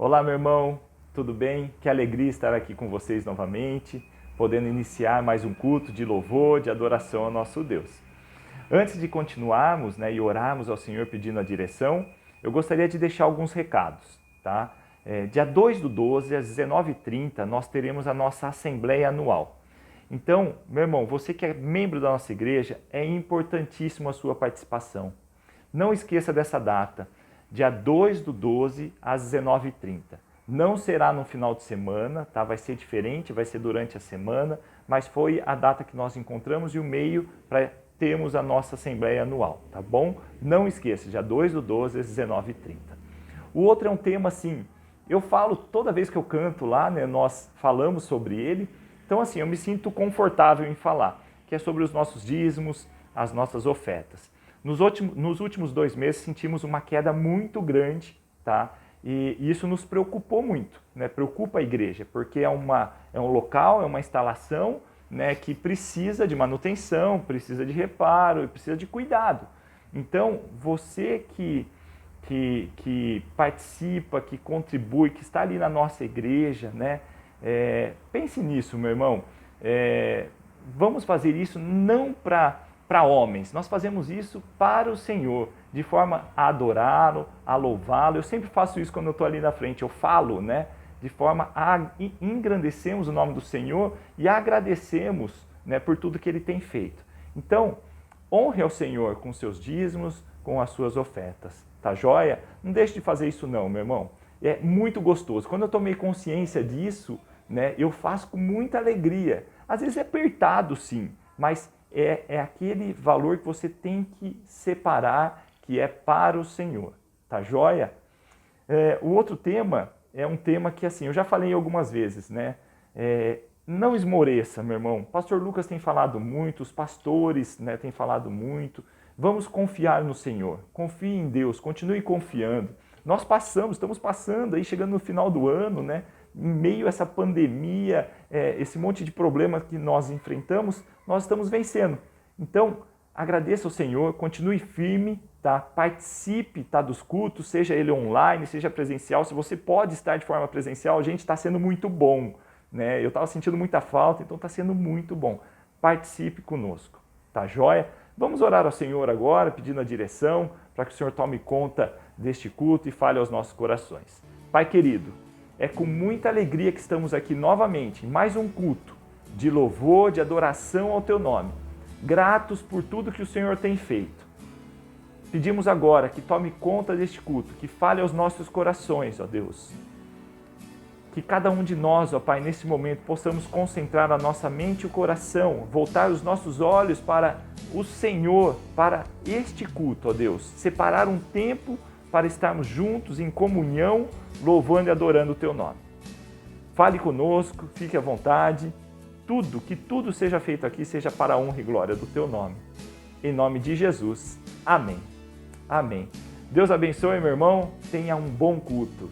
Olá, meu irmão, tudo bem? Que alegria estar aqui com vocês novamente, podendo iniciar mais um culto de louvor, de adoração ao nosso Deus. Antes de continuarmos, e orarmos ao Senhor pedindo a direção, eu gostaria de deixar alguns recados, tá? Dia 2/12, às 19h30, nós teremos a nossa Assembleia Anual. Então, meu irmão, você que é membro da nossa igreja, é importantíssimo a sua participação. Não esqueça dessa data, dia 2/12, às 19h30. Não será no final de semana, tá? Vai ser diferente, vai ser durante a semana, mas foi a data que nós encontramos e o meio para termos a nossa Assembleia Anual, tá bom? Não esqueça, dia 2/12, às 19h30. O outro é um tema assim, eu falo toda vez que eu canto lá, nós falamos sobre ele, então assim, eu me sinto confortável em falar, que é sobre os nossos dízimos, as nossas ofertas. Nos últimos 2 meses sentimos uma queda muito grande, tá? E isso nos preocupou muito, né? Preocupa a igreja, porque é um local, é uma instalação, né, que precisa de manutenção, precisa de reparo, precisa de cuidado. Então, você que participa, que contribui, que está ali na nossa igreja, né? Pense nisso, meu irmão. Vamos fazer isso não para homens, nós fazemos isso para o Senhor, de forma a adorá-lo, a louvá-lo. Eu sempre faço isso quando eu estou ali na frente, eu falo, né? De forma a engrandecemos o nome do Senhor e agradecemos, né, por tudo que Ele tem feito. Então, honre ao Senhor com seus dízimos, com as suas ofertas, tá joia? Não deixe de fazer isso não, meu irmão. É muito gostoso. Quando eu tomei consciência disso, né, eu faço com muita alegria. Às vezes é apertado, sim, mas é aquele valor que você tem que separar, que é para o Senhor, tá joia? O outro tema é um tema que, assim, eu já falei algumas vezes, né? Não esmoreça, meu irmão. O pastor Lucas tem falado muito, os pastores, né, têm falado muito. Vamos confiar no Senhor. Confie em Deus, continue confiando. Nós estamos passando aí, chegando no final do ano, né? Em meio a essa pandemia, esse monte de problemas que nós enfrentamos, nós estamos vencendo. Então, agradeça ao Senhor, continue firme, tá? Participe, tá, dos cultos, seja ele online, seja presencial. Se você pode estar de forma presencial, gente, está sendo muito bom, né? Eu estava sentindo muita falta, então está sendo muito bom. Participe conosco, tá joia? Vamos orar ao Senhor agora, pedindo a direção, para que o Senhor tome conta deste culto e fale aos nossos corações. Pai querido, é com muita alegria que estamos aqui novamente, em mais um culto de louvor, de adoração ao Teu nome. Gratos por tudo que o Senhor tem feito. Pedimos agora que tome conta deste culto, que fale aos nossos corações, ó Deus. Que cada um de nós, ó Pai, nesse momento possamos concentrar a nossa mente e o coração, voltar os nossos olhos para o Senhor, para este culto, ó Deus. Separar um tempo para estarmos juntos em comunhão, louvando e adorando o Teu nome. Fale conosco, fique à vontade. Que tudo seja feito aqui, seja para a honra e glória do Teu nome. Em nome de Jesus. Amém. Amém. Deus abençoe, meu irmão. Tenha um bom culto.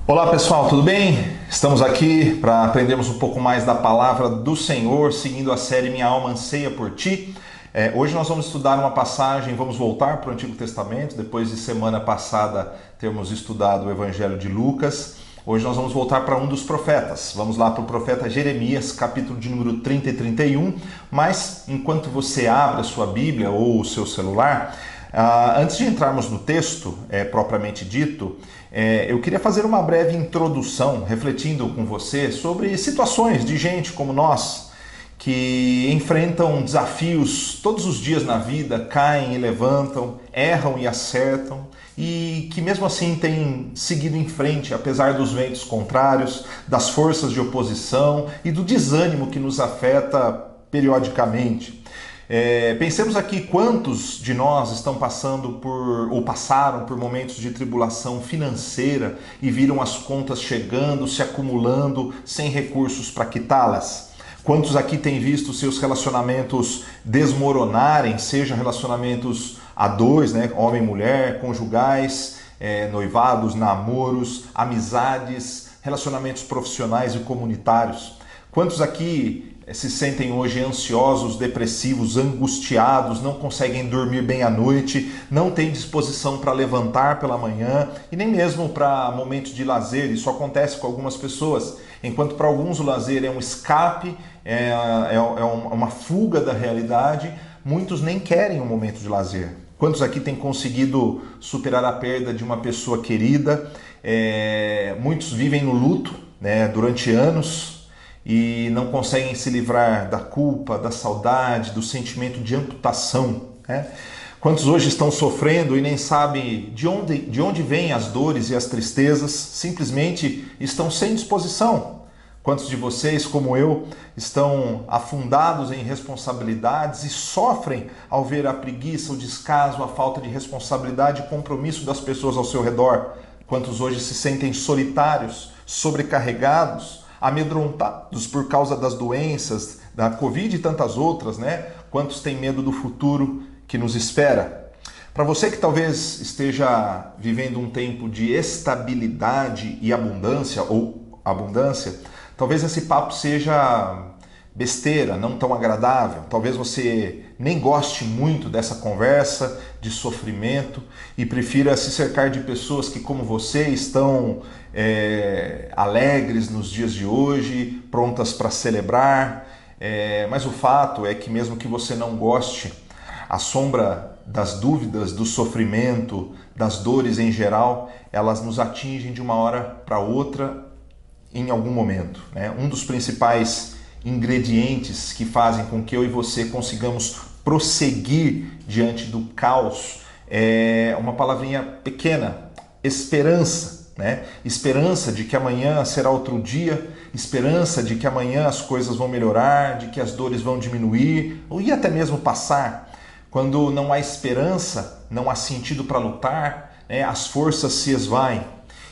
Olá pessoal, tudo bem? Estamos aqui para aprendermos um pouco mais da palavra do Senhor, seguindo a série Minha Alma Anseia por Ti. Hoje nós vamos estudar uma passagem, vamos voltar para o Antigo Testamento, depois de semana passada termos estudado o Evangelho de Lucas. Hoje nós vamos voltar para um dos profetas. Vamos lá para o profeta Jeremias, capítulo de número 30 e 31. Mas, enquanto você abre a sua Bíblia ou o seu celular, antes de entrarmos no texto propriamente dito, eu queria fazer uma breve introdução, refletindo com você sobre situações de gente como nós, que enfrentam desafios todos os dias na vida, caem e levantam, erram e acertam, e que mesmo assim têm seguido em frente, apesar dos ventos contrários, das forças de oposição e do desânimo que nos afeta periodicamente. Pensemos aqui quantos de nós estão passando por, ou passaram por momentos de tribulação financeira e viram as contas chegando, se acumulando, sem recursos para quitá-las. Quantos aqui têm visto seus relacionamentos desmoronarem, seja relacionamentos a dois, né, homem e mulher, conjugais, noivados, namoros, amizades, relacionamentos profissionais e comunitários? Quantos aqui se sentem hoje ansiosos, depressivos, angustiados, não conseguem dormir bem à noite, não têm disposição para levantar pela manhã e nem mesmo para momentos de lazer? Isso acontece com algumas pessoas. Enquanto para alguns o lazer é um escape, é uma fuga da realidade, muitos nem querem um momento de lazer. Quantos aqui têm conseguido superar a perda de uma pessoa querida? Muitos vivem no luto, né, durante anos, e não conseguem se livrar da culpa, da saudade, do sentimento de amputação, né? Quantos hoje estão sofrendo e nem sabem de onde vêm as dores e as tristezas, simplesmente estão sem disposição? Quantos de vocês, como eu, estão afundados em responsabilidades e sofrem ao ver a preguiça, o descaso, a falta de responsabilidade e compromisso das pessoas ao seu redor? Quantos hoje se sentem solitários, sobrecarregados, amedrontados por causa das doenças, da Covid e tantas outras, né? Quantos têm medo do futuro que nos espera? Para você que talvez esteja vivendo um tempo de estabilidade e abundância, talvez esse papo seja besteira, não tão agradável. Talvez você nem goste muito dessa conversa de sofrimento e prefira se cercar de pessoas que, como você, estão alegres nos dias de hoje, prontas para celebrar. Mas o fato é que, mesmo que você não goste, a sombra das dúvidas, do sofrimento, das dores em geral, elas nos atingem de uma hora para outra em algum momento, né? Um dos principais ingredientes que fazem com que eu e você consigamos prosseguir diante do caos é uma palavrinha pequena, esperança, né? Esperança de que amanhã será outro dia, esperança de que amanhã as coisas vão melhorar, de que as dores vão diminuir, ou e até mesmo passar. Quando não há esperança, não há sentido para lutar, né? As forças se esvaem.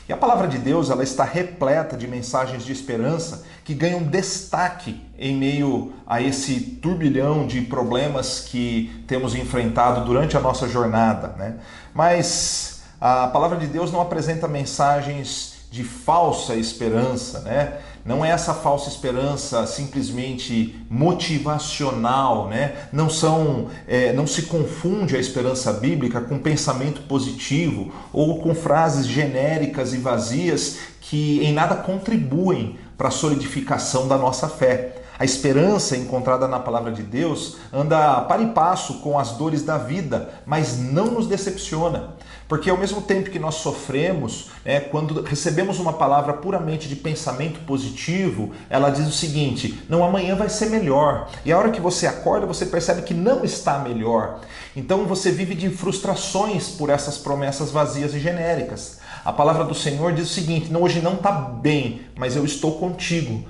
E a palavra de Deus, ela está repleta de mensagens de esperança que ganham destaque em meio a esse turbilhão de problemas que temos enfrentado durante a nossa jornada, né? Mas a palavra de Deus não apresenta mensagens de falsa esperança, né? Não é essa falsa esperança simplesmente motivacional, né? Não se confunde a esperança bíblica com pensamento positivo ou com frases genéricas e vazias que em nada contribuem para a solidificação da nossa fé. A esperança encontrada na palavra de Deus anda par e passo com as dores da vida, mas não nos decepciona. Porque ao mesmo tempo que nós sofremos, quando recebemos uma palavra puramente de pensamento positivo, ela diz o seguinte: não, amanhã vai ser melhor. E a hora que você acorda, você percebe que não está melhor. Então você vive de frustrações por essas promessas vazias e genéricas. A palavra do Senhor diz o seguinte: não, hoje não está bem, mas eu estou contigo.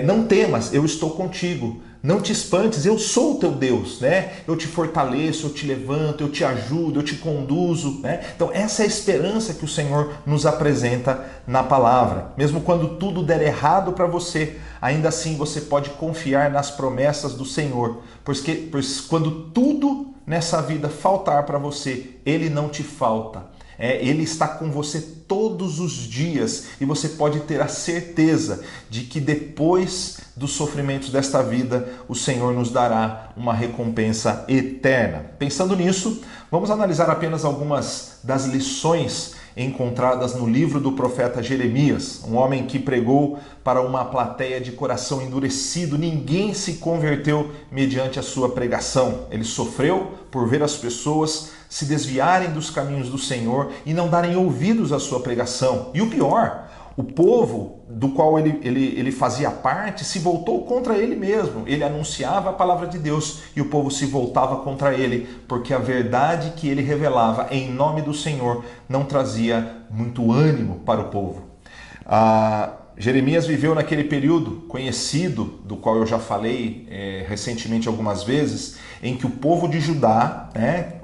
Não temas, eu estou contigo. Não te espantes, eu sou o teu Deus, né? Eu te fortaleço, eu te levanto, eu te ajudo, eu te conduzo, né? Então essa é a esperança que o Senhor nos apresenta na palavra. Mesmo quando tudo der errado para você, ainda assim você pode confiar nas promessas do Senhor. Pois quando tudo nessa vida faltar para você, Ele não te falta. Ele está com você todos os dias e você pode ter a certeza de que depois dos sofrimentos desta vida, o Senhor nos dará uma recompensa eterna. Pensando nisso, vamos analisar apenas algumas das lições encontradas no livro do profeta Jeremias, um homem que pregou para uma plateia de coração endurecido. Ninguém se converteu mediante a sua pregação. Ele sofreu por ver as pessoas se desviarem dos caminhos do Senhor e não darem ouvidos à sua pregação. E o pior, o povo do qual ele fazia parte se voltou contra ele mesmo. Ele anunciava a palavra de Deus e o povo se voltava contra ele, porque a verdade que ele revelava em nome do Senhor não trazia muito ânimo para o povo. Jeremias viveu naquele período conhecido, do qual eu já falei recentemente algumas vezes, em que o povo de Judá,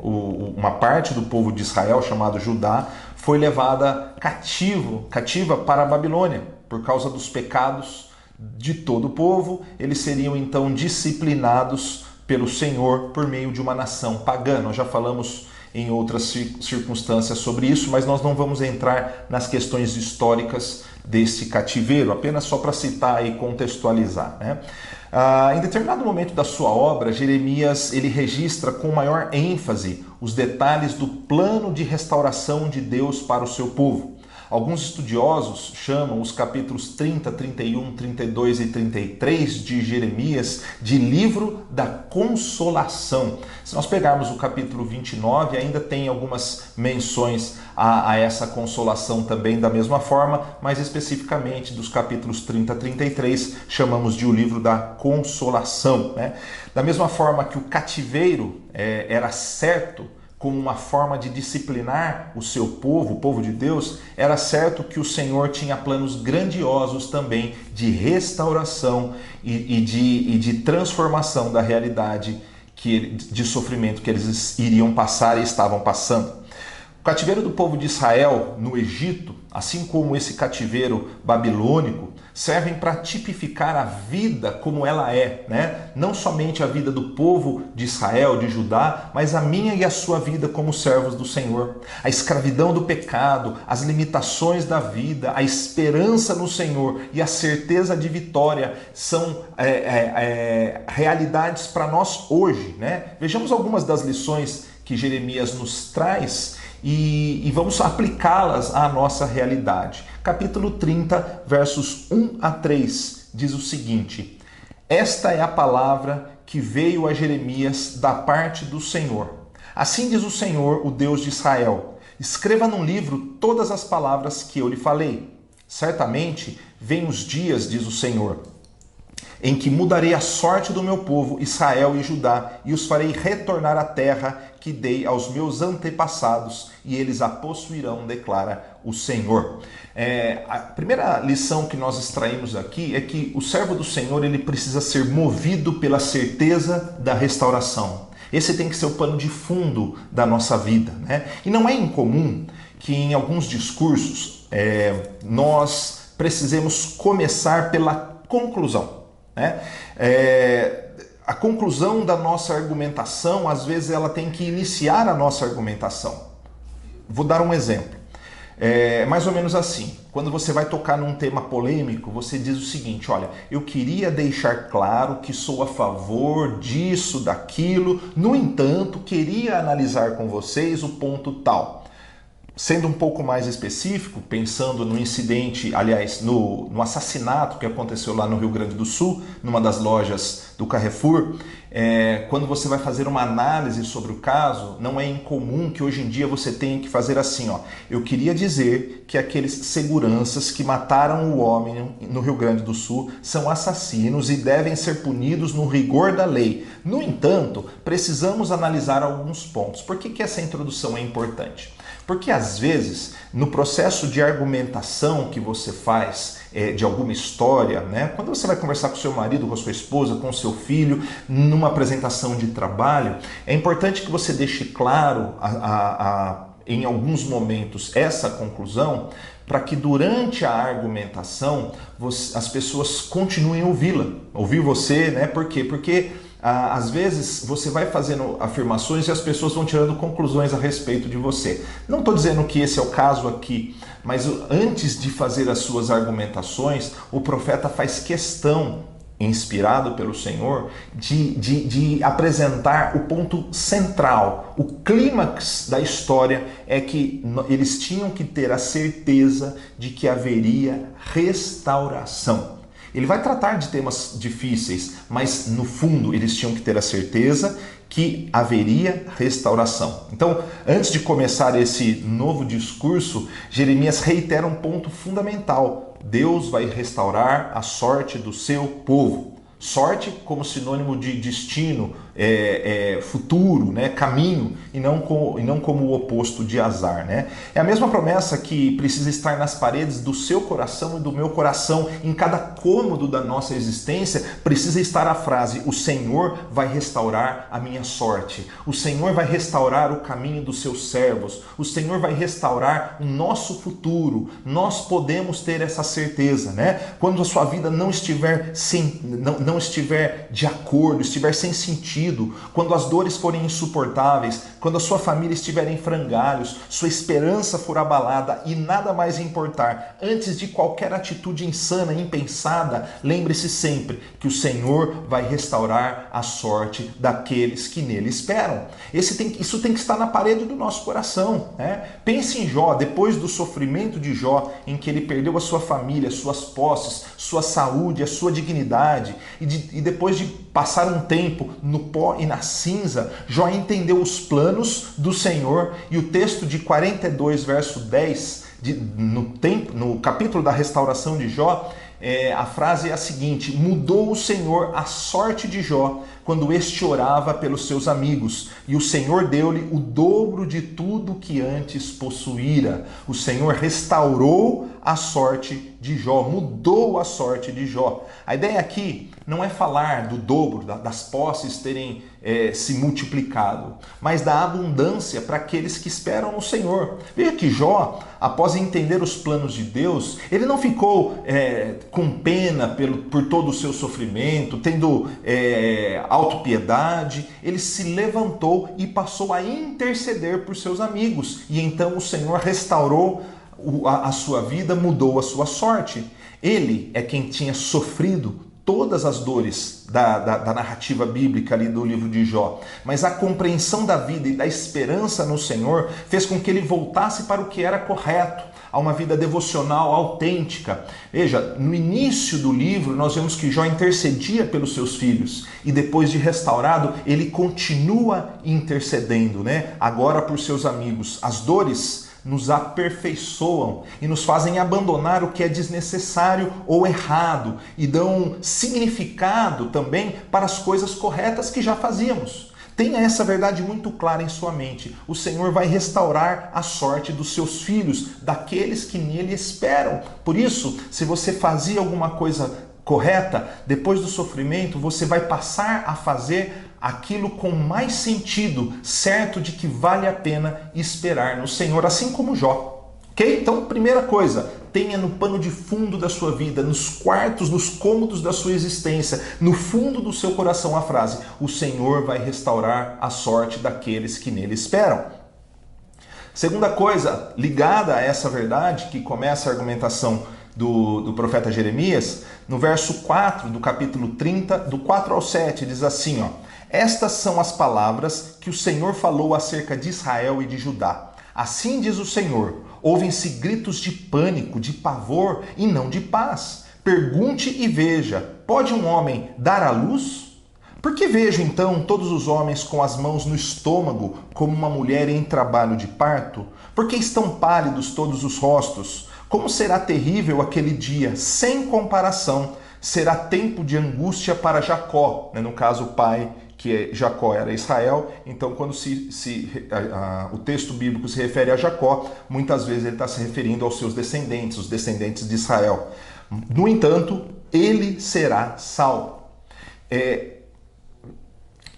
uma parte do povo de Israel chamado Judá, foi levada cativa para a Babilônia por causa dos pecados de todo o povo. Eles seriam então disciplinados pelo Senhor por meio de uma nação pagã. Nós já falamos em outras circunstâncias sobre isso, mas nós não vamos entrar nas questões históricas desse cativeiro, apenas só para citar e contextualizar, né? Em determinado momento da sua obra, Jeremias ele registra com maior ênfase os detalhes do plano de restauração de Deus para o seu povo. Alguns estudiosos chamam os capítulos 30, 31, 32 e 33 de Jeremias de livro da consolação. Se nós pegarmos o capítulo 29, ainda tem algumas menções a essa consolação também da mesma forma, mas especificamente dos capítulos 30 a 33 chamamos de o livro da consolação, né? Da mesma forma que o cativeiro era certo como uma forma de disciplinar o seu povo, o povo de Deus, era certo que o Senhor tinha planos grandiosos também de restauração e de transformação da realidade de sofrimento que eles iriam passar e estavam passando. O cativeiro do povo de Israel no Egito, assim como esse cativeiro babilônico, servem para tipificar a vida como ela é, né? Não somente a vida do povo de Israel, de Judá, mas a minha e a sua vida como servos do Senhor. A escravidão do pecado, as limitações da vida, a esperança no Senhor e a certeza de vitória são realidades para nós hoje, né? Vejamos algumas das lições que Jeremias nos traz e vamos aplicá-las à nossa realidade. Capítulo 30, versos 1 a 3, diz o seguinte: esta é a palavra que veio a Jeremias da parte do Senhor. Assim diz o Senhor, o Deus de Israel: escreva num livro todas as palavras que eu lhe falei. Certamente vêm os dias, diz o Senhor, em que mudarei a sorte do meu povo, Israel e Judá, e os farei retornar à terra que dei aos meus antepassados, e eles a possuirão, declara o Senhor. A primeira lição que nós extraímos aqui é que o servo do Senhor ele precisa ser movido pela certeza da restauração. Esse tem que ser o pano de fundo da nossa vida, né? E não é incomum que em alguns discursos nós precisemos começar pela conclusão, né? A conclusão da nossa argumentação, às vezes, ela tem que iniciar a nossa argumentação. Vou dar um exemplo. Mais ou menos assim, quando você vai tocar num tema polêmico, você diz o seguinte: olha, eu queria deixar claro que sou a favor disso, daquilo, no entanto, queria analisar com vocês o ponto tal. Sendo um pouco mais específico, pensando no incidente, aliás, no assassinato que aconteceu lá no Rio Grande do Sul, numa das lojas do Carrefour, quando você vai fazer uma análise sobre o caso, não é incomum que hoje em dia você tenha que fazer assim, ó: eu queria dizer que aqueles seguranças que mataram o homem no Rio Grande do Sul são assassinos e devem ser punidos no rigor da lei. No entanto, precisamos analisar alguns pontos. Por que essa introdução é importante? Porque às vezes, no processo de argumentação que você faz de alguma história, né? Quando você vai conversar com seu marido, com a sua esposa, com o seu filho, numa apresentação de trabalho, é importante que você deixe claro em alguns momentos essa conclusão, para que durante a argumentação as pessoas continuem a ouvir você, né? Por quê? Porque às vezes você vai fazendo afirmações e as pessoas vão tirando conclusões a respeito de você. Não estou dizendo que esse é o caso aqui, mas antes de fazer as suas argumentações, o profeta faz questão, inspirado pelo Senhor, de apresentar o ponto central. O clímax da história é que eles tinham que ter a certeza de que haveria restauração. Ele vai tratar de temas difíceis, mas no fundo eles tinham que ter a certeza que haveria restauração. Então, antes de começar esse novo discurso, Jeremias reitera um ponto fundamental: Deus vai restaurar a sorte do seu povo. Sorte como sinônimo de destino, futuro, né? Caminho, e não como o oposto de azar, né? É a mesma promessa que precisa estar nas paredes do seu coração e do meu coração. Em cada cômodo da nossa existência precisa estar a frase: o Senhor vai restaurar a minha sorte, o Senhor vai restaurar o caminho dos seus servos, o Senhor vai restaurar o nosso futuro. Nós podemos ter essa certeza, né? Quando a sua vida não estiver não estiver de acordo, estiver sem sentido, quando as dores forem insuportáveis, quando a sua família estiver em frangalhos, sua esperança for abalada e nada mais importar, antes de qualquer atitude insana, impensada, lembre-se sempre que o Senhor vai restaurar a sorte daqueles que nele esperam. Isso tem que estar na parede do nosso coração, né? Pense em Jó, depois do sofrimento de Jó, em que ele perdeu a sua família, suas posses, sua saúde, a sua dignidade, e depois de passar um tempo no pó e na cinza, Jó entendeu os planos do Senhor, e o texto de 42, verso 10, no capítulo da restauração de Jó, a frase é a seguinte: mudou o Senhor a sorte de Jó quando este orava pelos seus amigos, e o Senhor deu-lhe o dobro de tudo que antes possuíra. O Senhor restaurou a sorte de Jó, mudou a sorte de Jó. A ideia aqui não é falar do dobro, das posses terem se multiplicado, mas da abundância para aqueles que esperam no Senhor. Veja que Jó, após entender os planos de Deus, ele não ficou com pena por todo o seu sofrimento, tendo autopiedade. Ele se levantou e passou a interceder por seus amigos, e então o Senhor restaurou a sua vida, mudou a sua sorte. Ele é quem tinha sofrido todas as dores da narrativa bíblica ali do livro de Jó, mas a compreensão da vida e da esperança no Senhor fez com que ele voltasse para o que era correto, a uma vida devocional autêntica. Veja, no início do livro nós vemos que Jó intercedia pelos seus filhos, e depois de restaurado ele continua intercedendo, né? Agora por seus amigos. As dores nos aperfeiçoam e nos fazem abandonar o que é desnecessário ou errado e dão significado também para as coisas corretas que já fazíamos. Tenha essa verdade muito clara em sua mente. O Senhor vai restaurar a sorte dos seus filhos, daqueles que nele esperam. Por isso, se você fazia alguma coisa correta, depois do sofrimento, você vai passar a fazer aquilo com mais sentido, certo de que vale a pena esperar no Senhor, assim como Jó. Ok? Então, primeira coisa, tenha no pano de fundo da sua vida, nos quartos, nos cômodos da sua existência, no fundo do seu coração a frase: o Senhor vai restaurar a sorte daqueles que nele esperam. Segunda coisa, ligada a essa verdade, que começa a argumentação do profeta Jeremias, no verso 4 do capítulo 30, do 4 ao 7, diz assim, ó: estas são as palavras que o Senhor falou acerca de Israel e de Judá. Assim diz o Senhor: ouvem-se gritos de pânico, de pavor e não de paz. Pergunte e veja: pode um homem dar à luz? Por que vejo então todos os homens com as mãos no estômago, como uma mulher em trabalho de parto? Por que estão pálidos todos os rostos? Como será terrível aquele dia, sem comparação? Será tempo de angústia para Jacó, no caso o pai, que Jacó era Israel. Então, quando o texto bíblico se refere a Jacó, muitas vezes ele está se referindo aos seus descendentes, os descendentes de Israel. No entanto, ele será salvo.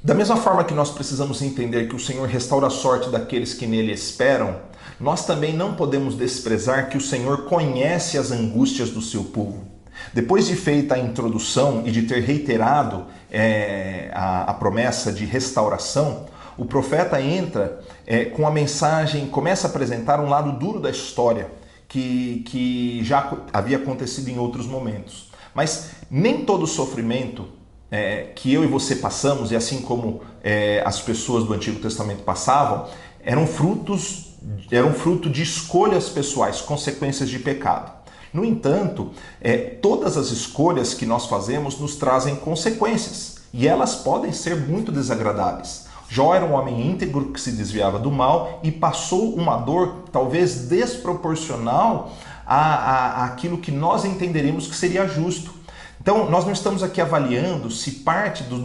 Da mesma forma que nós precisamos entender que o Senhor restaura a sorte daqueles que nele esperam, nós também não podemos desprezar que o Senhor conhece as angústias do seu povo. Depois de feita a introdução e de ter reiterado a promessa de restauração, o profeta entra com a mensagem, começa a apresentar um lado duro da história, que já havia acontecido em outros momentos. Mas nem todo sofrimento que eu e você passamos, e assim como as pessoas do Antigo Testamento passavam, eram fruto de escolhas pessoais, consequências de pecado. No entanto, todas as escolhas que nós fazemos nos trazem consequências, e elas podem ser muito desagradáveis. Jó era um homem íntegro que se desviava do mal e passou uma dor talvez desproporcional àquilo que nós entenderíamos que seria justo. Então, nós não estamos aqui avaliando se parte do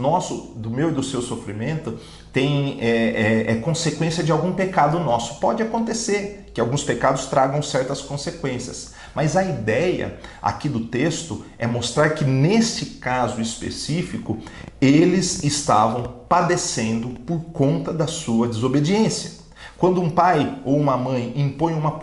meu e do seu sofrimento é consequência de algum pecado nosso. Pode acontecer que alguns pecados tragam certas consequências, mas a ideia aqui do texto é mostrar que neste caso específico, eles estavam padecendo por conta da sua desobediência. Quando um pai ou uma mãe impõe uma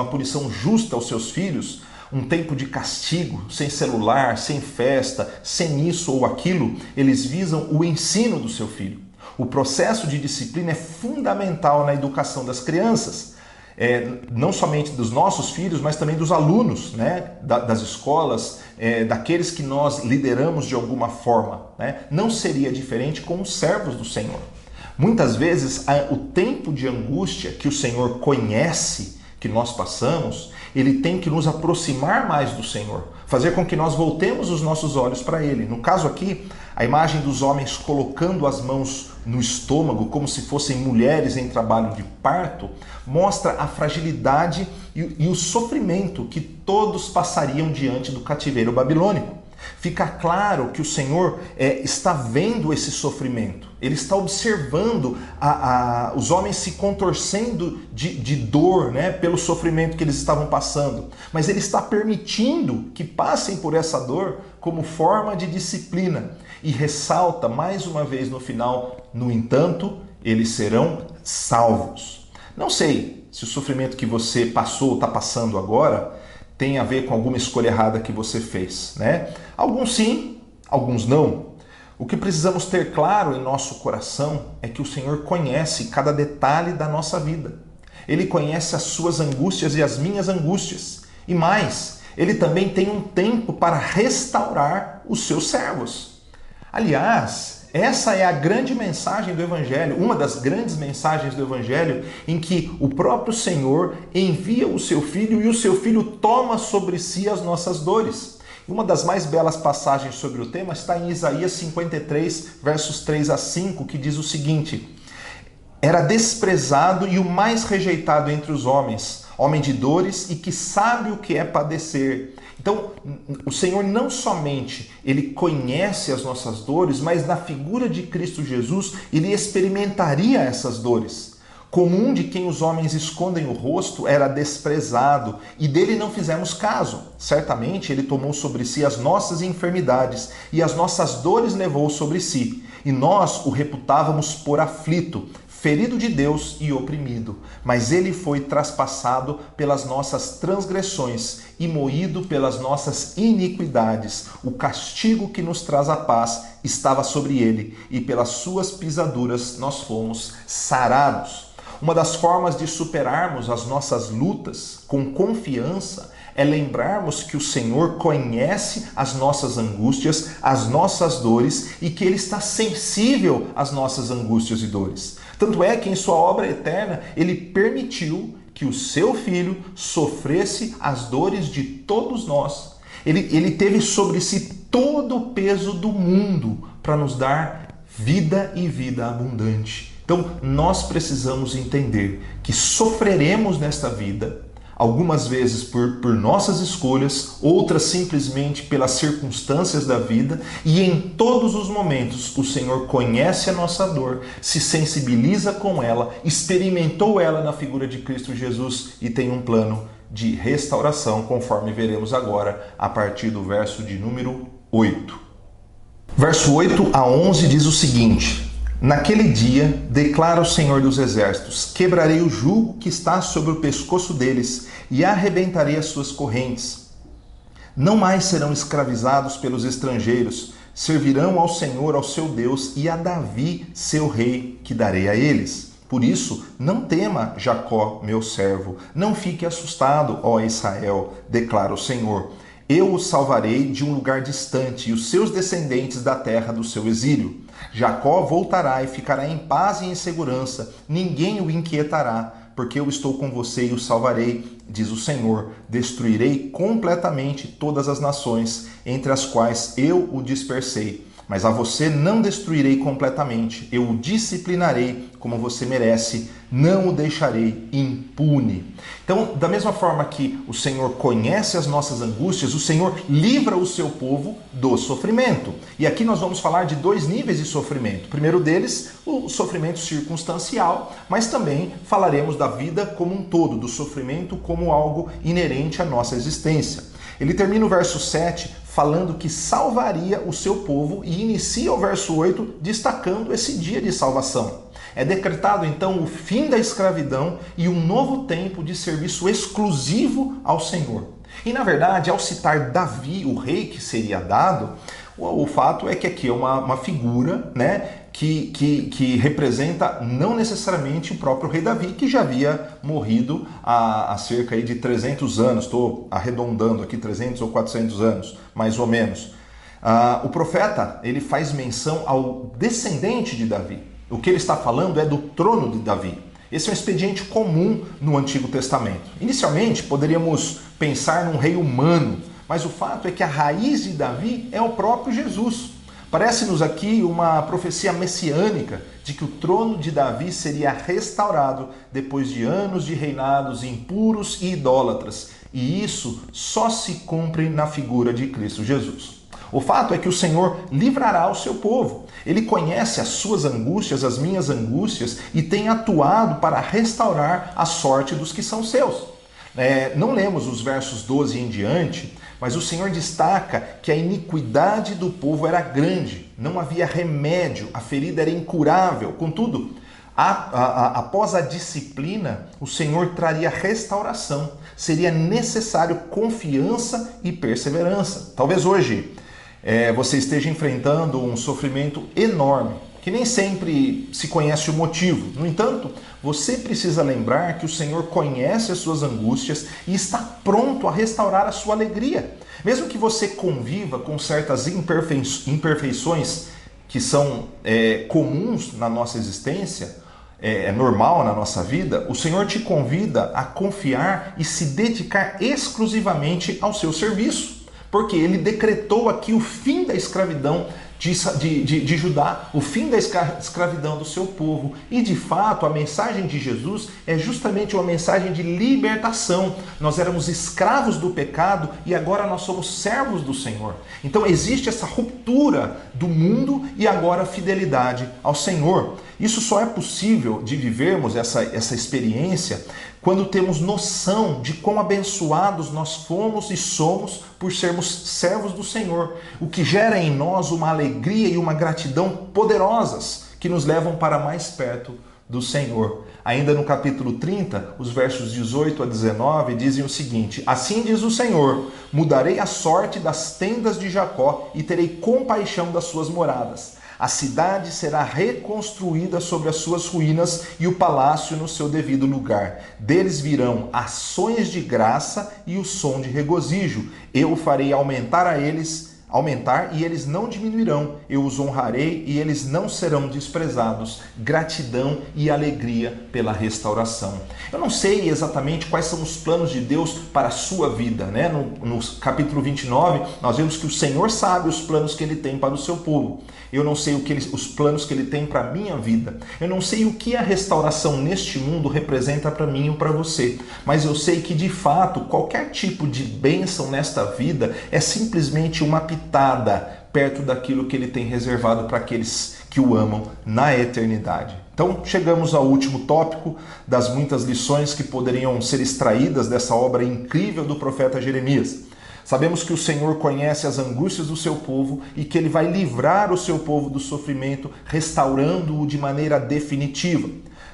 punição justa aos seus filhos, um tempo de castigo, sem celular, sem festa, sem isso ou aquilo, eles visam o ensino do seu filho. O processo de disciplina é fundamental na educação das crianças, não somente dos nossos filhos, mas também dos alunos, das escolas, daqueles que nós lideramos de alguma forma. Não seria diferente com os servos do Senhor. Muitas vezes, o tempo de angústia que o Senhor conhece, que nós passamos, ele tem que nos aproximar mais do Senhor, fazer com que nós voltemos os nossos olhos para Ele. No caso aqui, a imagem dos homens colocando as mãos no estômago, como se fossem mulheres em trabalho de parto, mostra a fragilidade e o sofrimento que todos passariam diante do cativeiro babilônico. Fica claro que o Senhor está vendo esse sofrimento. Ele está observando os homens se contorcendo de dor, pelo sofrimento que eles estavam passando. Mas Ele está permitindo que passem por essa dor como forma de disciplina. E ressalta mais uma vez no final: no entanto, eles serão salvos. Não sei se o sofrimento que você passou ou está passando agora tem a ver com alguma escolha errada que você fez, Alguns sim, alguns não. O que precisamos ter claro em nosso coração é que o Senhor conhece cada detalhe da nossa vida. Ele conhece as suas angústias e as minhas angústias. E mais, Ele também tem um tempo para restaurar os seus servos. Aliás, essa é a grande mensagem do Evangelho, uma das grandes mensagens do Evangelho, em que o próprio Senhor envia o seu Filho e o seu Filho toma sobre si as nossas dores. Uma das mais belas passagens sobre o tema está em Isaías 53, versos 3 a 5, que diz o seguinte: era desprezado e o mais rejeitado entre os homens, homem de dores e que sabe o que é padecer. Então, o Senhor não somente ele conhece as nossas dores, mas na figura de Cristo Jesus, ele experimentaria essas dores. Como um de quem os homens escondem o rosto, era desprezado, e dele não fizemos caso. Certamente ele tomou sobre si as nossas enfermidades, e as nossas dores levou sobre si. E nós o reputávamos por aflito, ferido de Deus e oprimido. Mas ele foi traspassado pelas nossas transgressões e moído pelas nossas iniquidades. O castigo que nos traz a paz estava sobre ele, e pelas suas pisaduras nós fomos sarados. Uma das formas de superarmos as nossas lutas com confiança é lembrarmos que o Senhor conhece as nossas angústias, as nossas dores, e que Ele está sensível às nossas angústias e dores. Tanto é que em sua obra eterna, Ele permitiu que o seu Filho sofresse as dores de todos nós. Ele teve sobre si todo o peso do mundo para nos dar vida e vida abundante. Então, nós precisamos entender que sofreremos nesta vida, algumas vezes por nossas escolhas, outras simplesmente pelas circunstâncias da vida, e em todos os momentos o Senhor conhece a nossa dor, se sensibiliza com ela, experimentou ela na figura de Cristo Jesus e tem um plano de restauração, conforme veremos agora a partir do verso de número 8. Verso 8 a 11 diz o seguinte: Naquele dia, declara o Senhor dos Exércitos, quebrarei o jugo que está sobre o pescoço deles e arrebentarei as suas correntes. Não mais serão escravizados pelos estrangeiros, servirão ao Senhor, ao seu Deus, e a Davi, seu rei, que darei a eles. Por isso, não tema, Jacó, meu servo, não fique assustado, ó Israel, declara o Senhor. Eu o salvarei de um lugar distante e os seus descendentes da terra do seu exílio. Jacó voltará e ficará em paz e em segurança, ninguém o inquietará, porque eu estou com você e o salvarei, diz o Senhor. Destruirei completamente todas as nações, entre as quais eu o dispersei. Mas a você não destruirei completamente, eu o disciplinarei como você merece, não o deixarei impune. Então, da mesma forma que o Senhor conhece as nossas angústias, o Senhor livra o seu povo do sofrimento. E aqui nós vamos falar de dois níveis de sofrimento. O primeiro deles, o sofrimento circunstancial, mas também falaremos da vida como um todo, do sofrimento como algo inerente à nossa existência. Ele termina o verso 7 falando que salvaria o seu povo e inicia o verso 8 destacando esse dia de salvação. É decretado então o fim da escravidão e um novo tempo de serviço exclusivo ao Senhor. E na verdade, ao citar Davi, o rei que seria dado, o fato é que aqui é uma figura, né, que representa não necessariamente o próprio rei Davi, que já havia morrido há cerca aí de 300 anos, estou arredondando aqui 300 ou 400 anos, mais ou menos. O profeta ele faz menção ao descendente de Davi. O que ele está falando é do trono de Davi. Esse é um expediente comum no Antigo Testamento. Inicialmente, poderíamos pensar num rei humano, mas o fato é que a raiz de Davi é o próprio Jesus. Parece-nos aqui uma profecia messiânica de que o trono de Davi seria restaurado depois de anos de reinados impuros e idólatras. E isso só se cumpre na figura de Cristo Jesus. O fato é que o Senhor livrará o seu povo. Ele conhece as suas angústias, as minhas angústias, e tem atuado para restaurar a sorte dos que são seus. Não lemos os versos 12 em diante, mas o Senhor destaca que a iniquidade do povo era grande, não havia remédio, a ferida era incurável. Contudo, após a disciplina, o Senhor traria restauração. Seria necessário confiança e perseverança. Talvez hoje você esteja enfrentando um sofrimento enorme, que nem sempre se conhece o motivo. No entanto, você precisa lembrar que o Senhor conhece as suas angústias e está pronto a restaurar a sua alegria. Mesmo que você conviva com certas imperfeições que são comuns na nossa existência, é normal na nossa vida, o Senhor te convida a confiar e se dedicar exclusivamente ao seu serviço. Porque ele decretou aqui o fim da escravidão de Judá, o fim da escravidão do seu povo. E de fato, a mensagem de Jesus é justamente uma mensagem de libertação. Nós éramos escravos do pecado e agora nós somos servos do Senhor. Então existe essa ruptura do mundo e agora a fidelidade ao Senhor. Isso só é possível de vivermos essa experiência quando temos noção de quão abençoados nós fomos e somos por sermos servos do Senhor, o que gera em nós uma alegria e uma gratidão poderosas que nos levam para mais perto do Senhor. Ainda no capítulo 30, os versos 18 a 19 dizem o seguinte: assim diz o Senhor, mudarei a sorte das tendas de Jacó e terei compaixão das suas moradas. A cidade será reconstruída sobre as suas ruínas e o palácio no seu devido lugar. Deles virão ações de graça e o som de regozijo. Eu farei aumentar e eles não diminuirão. Eu os honrarei e eles não serão desprezados. Gratidão e alegria pela restauração. Eu não sei exatamente quais são os planos de Deus para a sua vida, né? No capítulo 29, nós vemos que o Senhor sabe os planos que Ele tem para o seu povo. Eu não sei os planos que Ele tem para a minha vida. Eu não sei o que a restauração neste mundo representa para mim ou para você. Mas eu sei que, de fato, qualquer tipo de bênção nesta vida é simplesmente uma pitada perto daquilo que Ele tem reservado para aqueles que o amam na eternidade. Então, chegamos ao último tópico das muitas lições que poderiam ser extraídas dessa obra incrível do profeta Jeremias. Sabemos que o Senhor conhece as angústias do seu povo e que Ele vai livrar o seu povo do sofrimento, restaurando-o de maneira definitiva.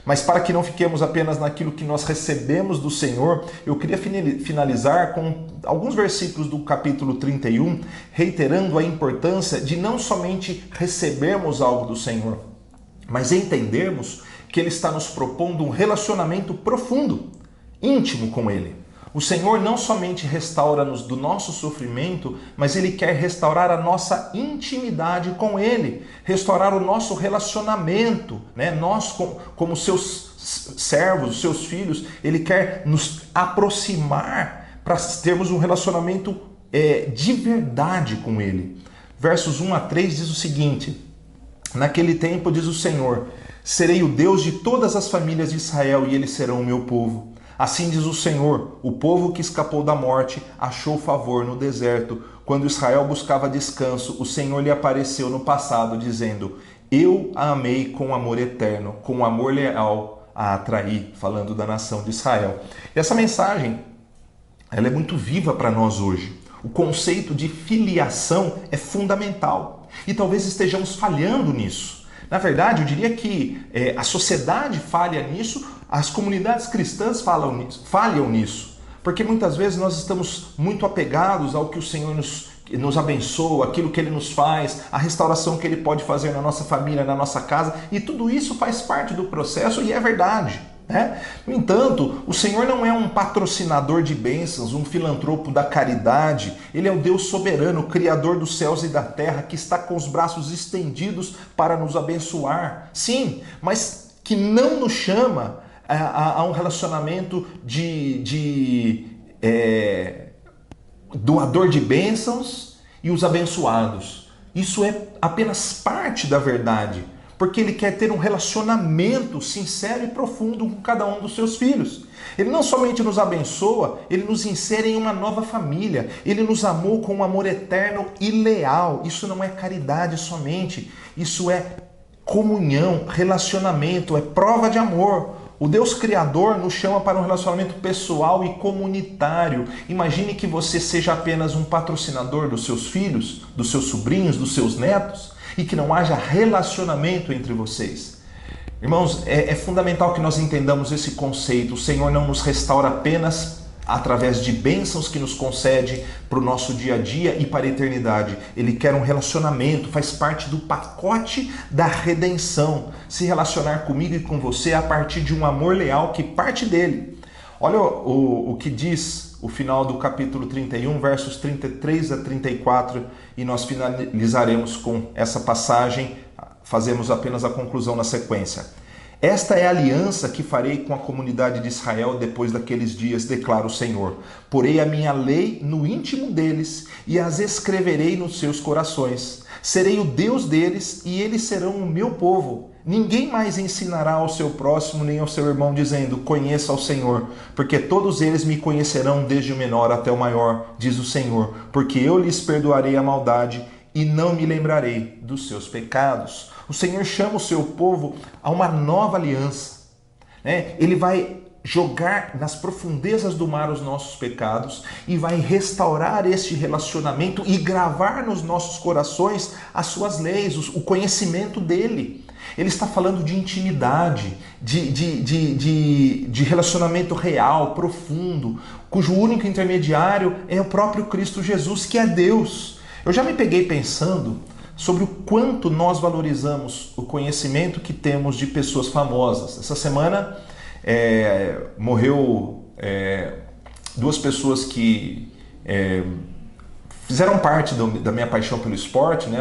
Mas para que não fiquemos apenas naquilo que nós recebemos do Senhor, eu queria finalizar com alguns versículos do capítulo 31, reiterando a importância de não somente recebermos algo do Senhor, mas entendermos que Ele está nos propondo um relacionamento profundo, íntimo com Ele. O Senhor não somente restaura-nos do nosso sofrimento, mas Ele quer restaurar a nossa intimidade com Ele, restaurar o nosso relacionamento, né? Nós, como seus servos, seus filhos, Ele quer nos aproximar para termos um relacionamento de verdade com Ele. Versos 1 a 3 diz o seguinte: naquele tempo, diz o Senhor, serei o Deus de todas as famílias de Israel e eles serão o meu povo. Assim diz o Senhor, o povo que escapou da morte achou favor no deserto. Quando Israel buscava descanso, o Senhor lhe apareceu no passado, dizendo: eu a amei com amor eterno, com amor leal a atrair, falando da nação de Israel. E essa mensagem, ela é muito viva para nós hoje. O conceito de filiação é fundamental e talvez estejamos falhando nisso. Na verdade, eu diria que a sociedade falha nisso, as comunidades cristãs falham nisso, porque muitas vezes nós estamos muito apegados ao que o Senhor nos abençoa, aquilo que Ele nos faz, a restauração que Ele pode fazer na nossa família, na nossa casa, e tudo isso faz parte do processo e é verdade, né? No entanto, o Senhor não é um patrocinador de bênçãos, um filantropo da caridade. Ele é o Deus soberano, o Criador dos céus e da terra, que está com os braços estendidos para nos abençoar. Sim, mas que não nos chama a um relacionamento de doador de bênçãos e os abençoados. Isso é apenas parte da verdade, porque Ele quer ter um relacionamento sincero e profundo com cada um dos seus filhos. Ele não somente nos abençoa, Ele nos insere em uma nova família. Ele nos amou com um amor eterno e leal. Isso não é caridade somente, isso é comunhão, relacionamento, é prova de amor. O Deus Criador nos chama para um relacionamento pessoal e comunitário. Imagine que você seja apenas um patrocinador dos seus filhos, dos seus sobrinhos, dos seus netos, e que não haja relacionamento entre vocês. Irmãos, é fundamental que nós entendamos esse conceito. O Senhor não nos restaura apenas através de bênçãos que nos concede para o nosso dia a dia e para a eternidade. Ele quer um relacionamento, faz parte do pacote da redenção. Se relacionar comigo e com você a partir de um amor leal que parte dele. Olha o que diz o final do capítulo 31, versos 33 a 34, e nós finalizaremos com essa passagem, fazemos apenas a conclusão na sequência. Esta é a aliança que farei com a comunidade de Israel depois daqueles dias, declara o Senhor. Porei a minha lei no íntimo deles e as escreverei nos seus corações. Serei o Deus deles e eles serão o meu povo. Ninguém mais ensinará ao seu próximo nem ao seu irmão, dizendo, conheça ao Senhor, porque todos eles me conhecerão desde o menor até o maior, diz o Senhor, porque eu lhes perdoarei a maldade e não me lembrarei dos seus pecados. O Senhor chama o seu povo a uma nova aliança, né? Ele vai jogar nas profundezas do mar os nossos pecados e vai restaurar este relacionamento e gravar nos nossos corações as suas leis, o conhecimento dele. Ele está falando de intimidade, de relacionamento real, profundo, cujo único intermediário é o próprio Cristo Jesus, que é Deus. Eu já me peguei pensando sobre o quanto nós valorizamos o conhecimento que temos de pessoas famosas. Essa semana morreu duas pessoas que fizeram parte da minha paixão pelo esporte, né?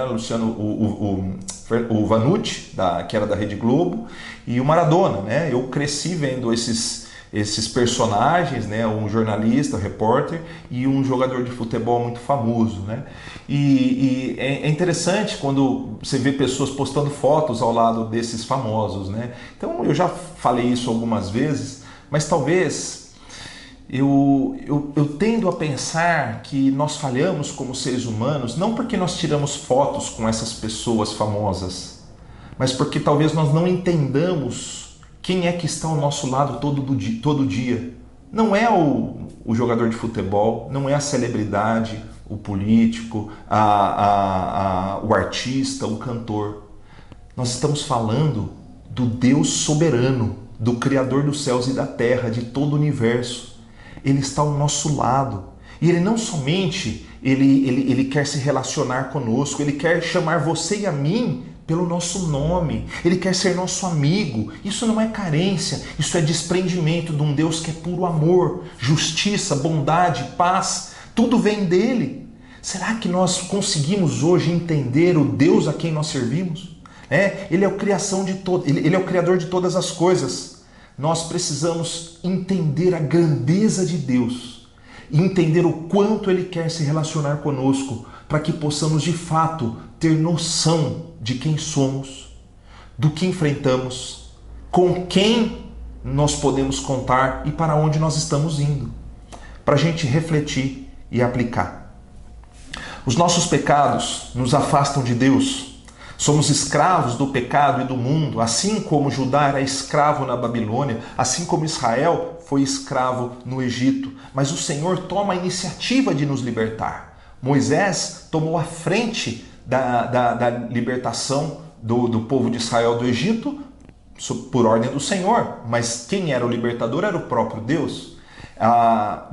O Vanucci, que era da Rede Globo, e o Maradona, né? Eu cresci vendo esses personagens, né? Um jornalista, um repórter e um jogador de futebol muito famoso, né? E é interessante quando você vê pessoas postando fotos ao lado desses famosos, né? Então eu já falei isso algumas vezes, mas talvez eu tendo a pensar que nós falhamos como seres humanos, não porque nós tiramos fotos com essas pessoas famosas, mas porque talvez nós não entendamos quem é que está ao nosso lado todo dia. Não é o jogador de futebol, não é a celebridade, o político, o artista, o cantor. Nós estamos falando do Deus soberano, do Criador dos céus e da terra, de todo o universo. Ele está ao nosso lado. E ele não somente ele quer se relacionar conosco, ele quer chamar você e a mim pelo nosso nome. Ele quer ser nosso amigo. Isso não é carência, isso é desprendimento de um Deus que é puro amor, justiça, bondade, paz. Tudo vem dele. Será que nós conseguimos hoje entender o Deus a quem nós servimos? Ele é ele é o Criador de todas as coisas. Nós precisamos entender a grandeza de Deus e entender o quanto Ele quer se relacionar conosco para que possamos de fato ter noção de quem somos, do que enfrentamos, com quem nós podemos contar e para onde nós estamos indo, para a gente refletir e aplicar. Os nossos pecados nos afastam de Deus. Somos escravos do pecado e do mundo, assim como Judá era escravo na Babilônia, assim como Israel foi escravo no Egito. Mas o Senhor toma a iniciativa de nos libertar. Moisés tomou a frente da libertação do povo de Israel do Egito por ordem do Senhor. Mas quem era o libertador era o próprio Deus.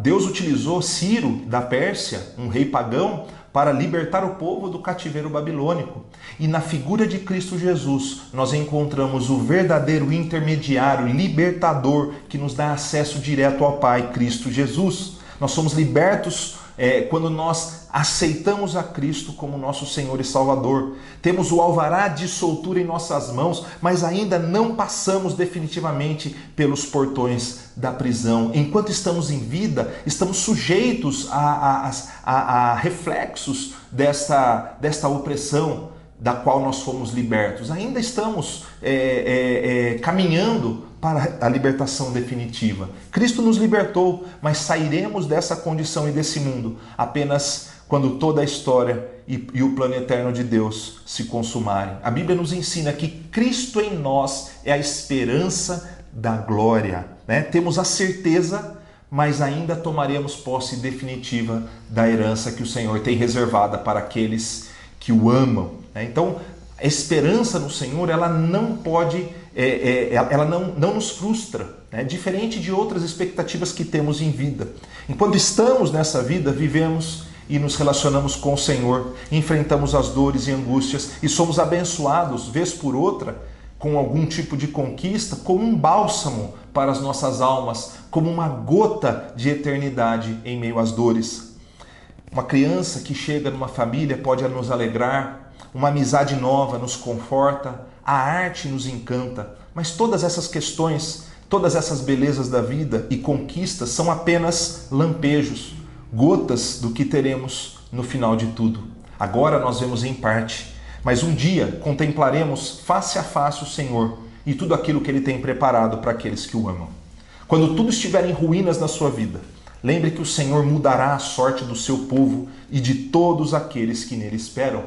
Deus utilizou Ciro da Pérsia, um rei pagão, para libertar o povo do cativeiro babilônico. E na figura de Cristo Jesus, nós encontramos o verdadeiro intermediário, libertador, que nos dá acesso direto ao Pai, Cristo Jesus. Nós somos libertos quando nós aceitamos a Cristo como nosso Senhor e Salvador. Temos o alvará de soltura em nossas mãos, mas ainda não passamos definitivamente pelos portões da prisão. Enquanto estamos em vida, estamos sujeitos a reflexos desta opressão da qual nós fomos libertos. Ainda estamos caminhando para a libertação definitiva. Cristo nos libertou, mas sairemos dessa condição e desse mundo apenas quando toda a história e o plano eterno de Deus se consumarem. A Bíblia nos ensina que Cristo em nós é a esperança da glória, né? Temos a certeza, mas ainda tomaremos posse definitiva da herança que o Senhor tem reservada para aqueles que o amam, né? Então, a esperança no Senhor, ela não pode, ela não nos frustra, né? Diferente de outras expectativas que temos em vida. Enquanto estamos nessa vida, vivemos e nos relacionamos com o Senhor, enfrentamos as dores e angústias e somos abençoados, vez por outra, com algum tipo de conquista, como um bálsamo para as nossas almas, como uma gota de eternidade em meio às dores. Uma criança que chega numa família pode nos alegrar, uma amizade nova nos conforta, a arte nos encanta, Mas todas essas questões, todas essas belezas da vida e conquistas são apenas lampejos, gotas do que teremos no final de tudo. Agora nós vemos em parte, mas um dia contemplaremos face a face o Senhor e tudo aquilo que Ele tem preparado para aqueles que o amam. Quando tudo estiver em ruínas na sua vida, lembre que o Senhor mudará a sorte do seu povo e de todos aqueles que nele esperam.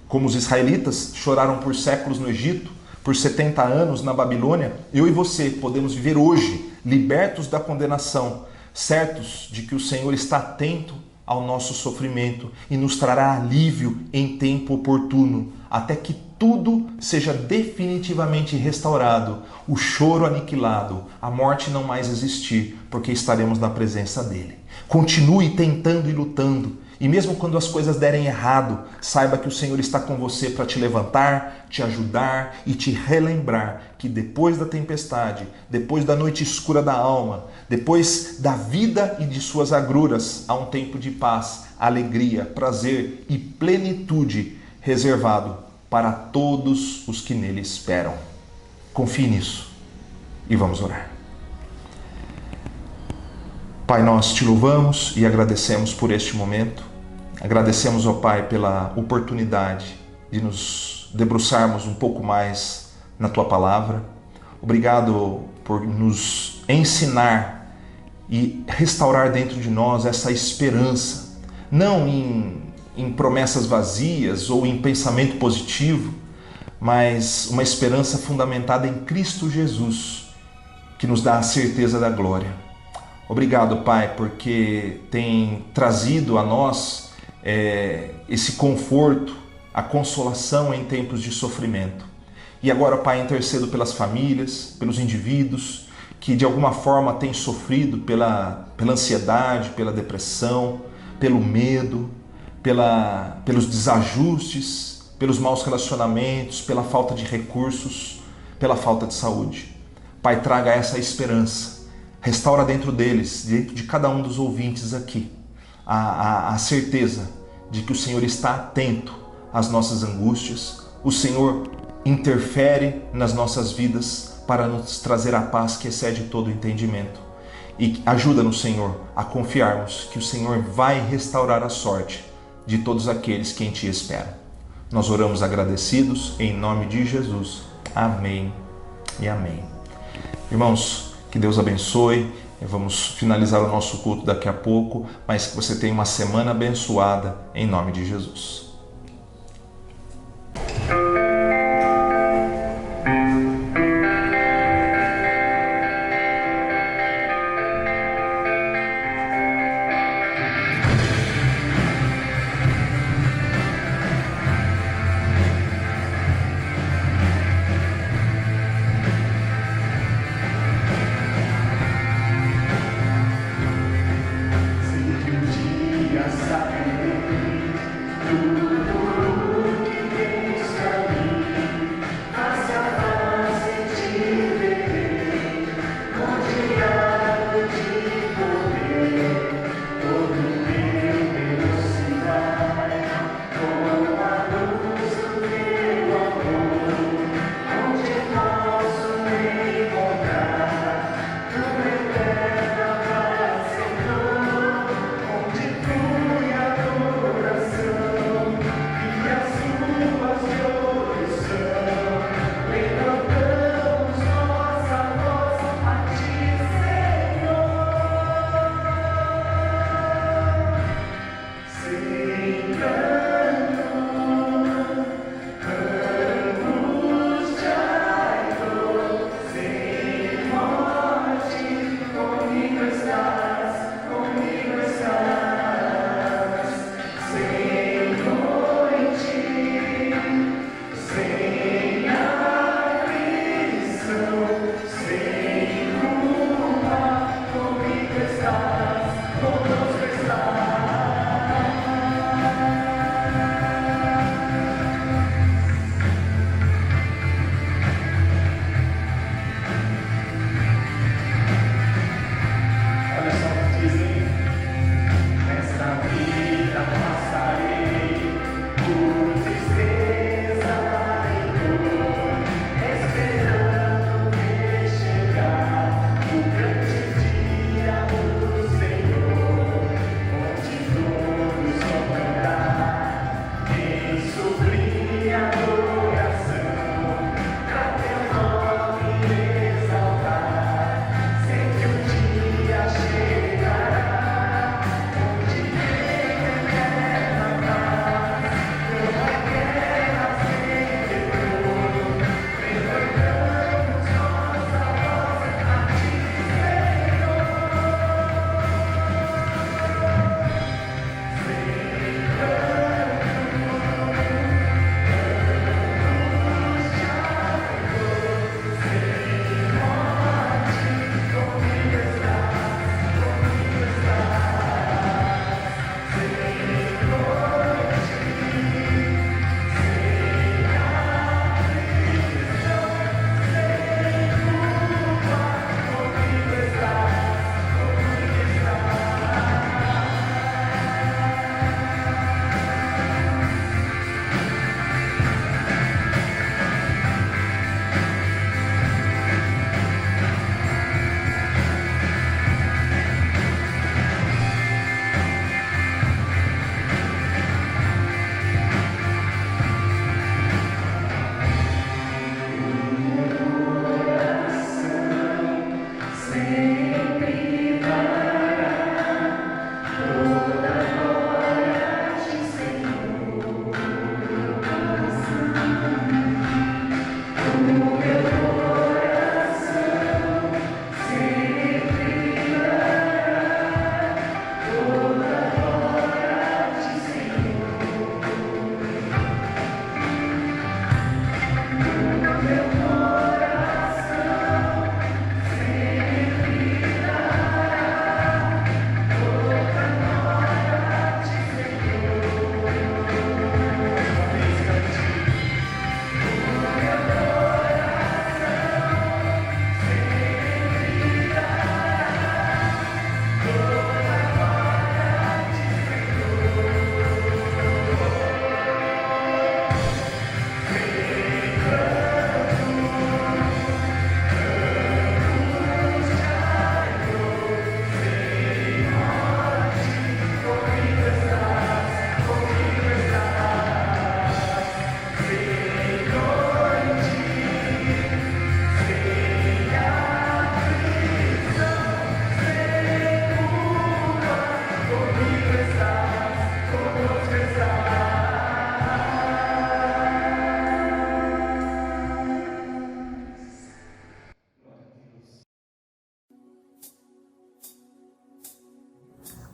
Como os israelitas choraram por séculos no Egito, por 70 anos na Babilônia, eu e você podemos viver hoje, libertos da condenação, certos de que o Senhor está atento ao nosso sofrimento e nos trará alívio em tempo oportuno, até que tudo seja definitivamente restaurado, o choro aniquilado, a morte não mais existir, porque estaremos na presença dele. Continue tentando e lutando, e mesmo quando as coisas derem errado, saiba que o Senhor está com você para te levantar, te ajudar e te relembrar que depois da tempestade, depois da noite escura da alma, depois da vida e de suas agruras, há um tempo de paz, alegria, prazer e plenitude reservado para todos os que nele esperam. Confie nisso e vamos orar. Pai, nós te louvamos e agradecemos por este momento. Agradecemos, ó Pai, pela oportunidade de nos debruçarmos um pouco mais na Tua Palavra. Obrigado por nos ensinar e restaurar dentro de nós essa esperança, não em promessas vazias ou em pensamento positivo, mas uma esperança fundamentada em Cristo Jesus, que nos dá a certeza da glória. Obrigado, Pai, porque tem trazido a nós esse conforto, a consolação em tempos de sofrimento. E agora, Pai, intercedo pelas famílias, pelos indivíduos que de alguma forma têm sofrido pela ansiedade, pela depressão, pelo medo, pelos desajustes, pelos maus relacionamentos, pela falta de recursos, pela falta de saúde. Pai, traga essa esperança. Restaura dentro deles, dentro de cada um dos ouvintes aqui, a certeza de que o Senhor está atento às nossas angústias, o Senhor interfere nas nossas vidas para nos trazer a paz que excede todo o entendimento. E ajuda-nos, Senhor, a confiarmos que o Senhor vai restaurar a sorte de todos aqueles que em Ti esperam. Nós oramos agradecidos em nome de Jesus. Amém e amém. Irmãos, que Deus abençoe. Vamos finalizar o nosso culto daqui a pouco, mas que você tenha uma semana abençoada em nome de Jesus. Tudo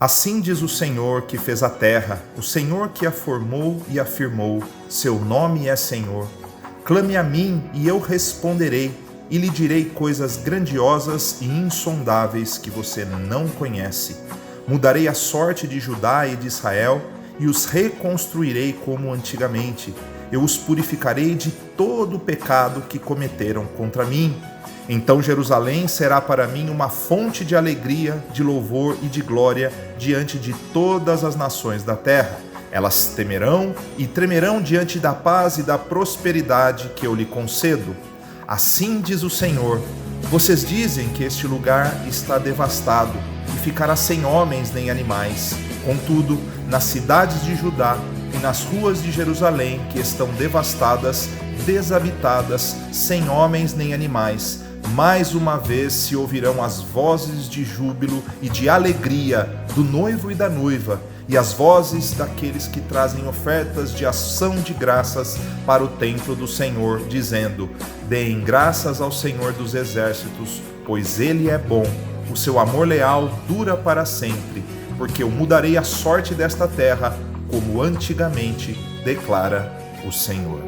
Assim diz o Senhor que fez a terra, o Senhor que a formou e afirmou, seu nome é Senhor. Clame a mim e eu responderei, e lhe direi coisas grandiosas e insondáveis que você não conhece. Mudarei a sorte de Judá e de Israel, e os reconstruirei como antigamente. Eu os purificarei de todo o pecado que cometeram contra mim. Então Jerusalém será para mim uma fonte de alegria, de louvor e de glória diante de todas as nações da terra. Elas temerão e tremerão diante da paz e da prosperidade que eu lhe concedo. Assim diz o Senhor: vocês dizem que este lugar está devastado e ficará sem homens nem animais. Contudo, nas cidades de Judá e nas ruas de Jerusalém, que estão devastadas, desabitadas, sem homens nem animais, mais uma vez se ouvirão as vozes de júbilo e de alegria do noivo e da noiva, e as vozes daqueles que trazem ofertas de ação de graças para o templo do Senhor, dizendo: deem graças ao Senhor dos exércitos, pois Ele é bom, o seu amor leal dura para sempre, porque eu mudarei a sorte desta terra, como antigamente, declara o Senhor.